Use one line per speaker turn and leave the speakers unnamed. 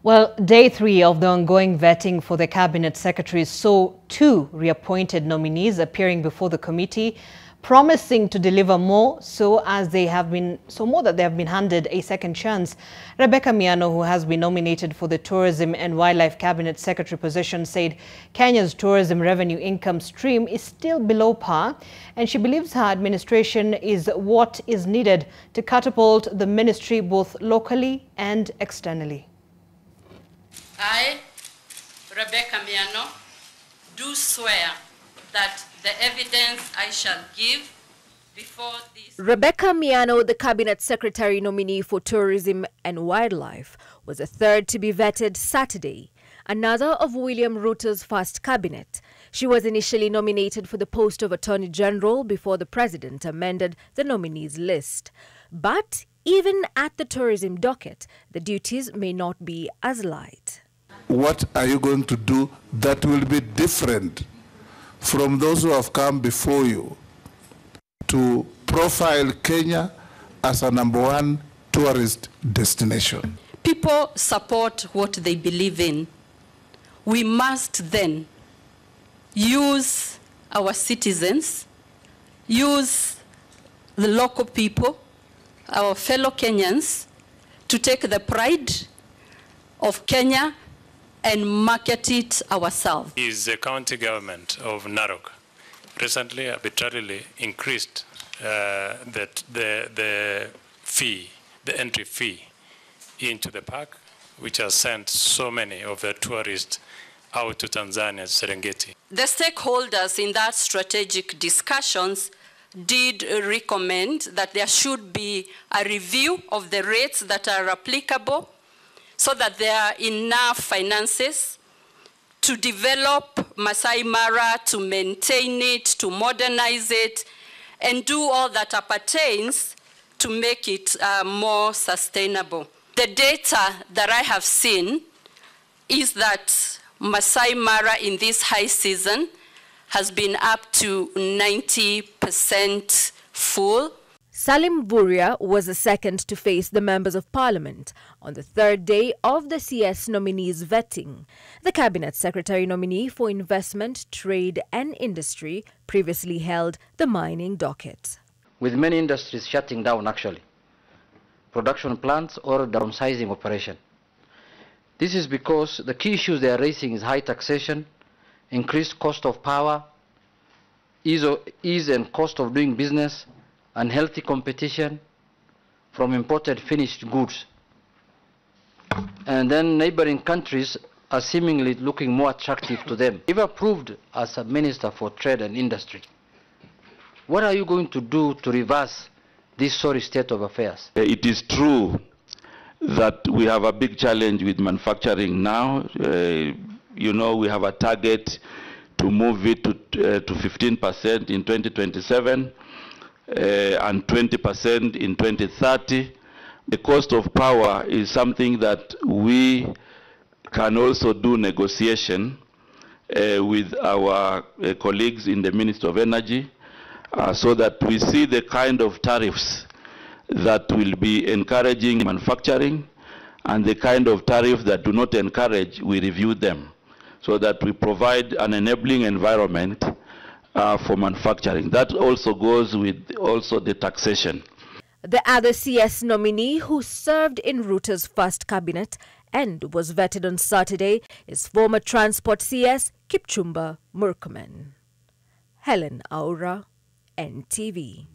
Well, day 3 of the ongoing vetting for the cabinet secretaries saw 2 reappointed nominees appearing before the committee, promising to deliver more that they have been handed a second chance. Rebecca Miano, who has been nominated for the Tourism and Wildlife Cabinet Secretary position, said Kenya's tourism revenue income stream is still below par, and she believes her administration is what is needed to catapult the ministry both locally and externally.
I, Rebecca Miano, do swear that the evidence I shall give before this...
Rebecca Miano, the Cabinet Secretary nominee for Tourism and Wildlife, was the third to be vetted Saturday, another of William Ruto's first cabinet. She was initially nominated for the post of Attorney General before the President amended the nominees list. But even at the tourism docket, the duties may not be as light.
What are you going to do that will be different from those who have come before you to profile Kenya as a #1 tourist destination?
People support what they believe in. We must then use our citizens, use the local people, our fellow Kenyans, to take the pride of Kenya and market it ourselves.
Is the county government of Narok recently arbitrarily increased the entry fee into the park, which has sent so many of the tourists out to Tanzania's Serengeti.
The stakeholders in that strategic discussions did recommend that there should be a review of the rates that are applicable so that there are enough finances to develop Masai Mara, to maintain it, to modernize it, and do all that appertains to make it more sustainable. The data that I have seen is that Masai Mara in this high season has been up to 90% full.
Salim Mvurya was the second to face the members of parliament on the third day of the CS nominees vetting. The cabinet secretary nominee for investment, trade and industry previously held the mining docket.
With many industries shutting down actually, production plants or downsizing operation. This is because the key issues they are raising is high taxation, increased cost of power, ease and cost of doing business, unhealthy competition from imported finished goods. And then neighboring countries are seemingly looking more attractive to them. If approved as a Minister for Trade and Industry, what are you going to do to reverse this sorry state of affairs?
It is true that we have a big challenge with manufacturing now. We have a target to move it to 15% in 2027. And 20% in 2030. The cost of power is something that we can also do negotiation with our colleagues in the Ministry of Energy so that we see the kind of tariffs that will be encouraging manufacturing and the kind of tariffs that do not encourage, we review them so that we provide an enabling environment for manufacturing. That also goes with the taxation.
The other CS nominee who served in Ruto's first cabinet and was vetted on Saturday is former Transport CS Kipchumba Murkomen. Helen Aura, NTV.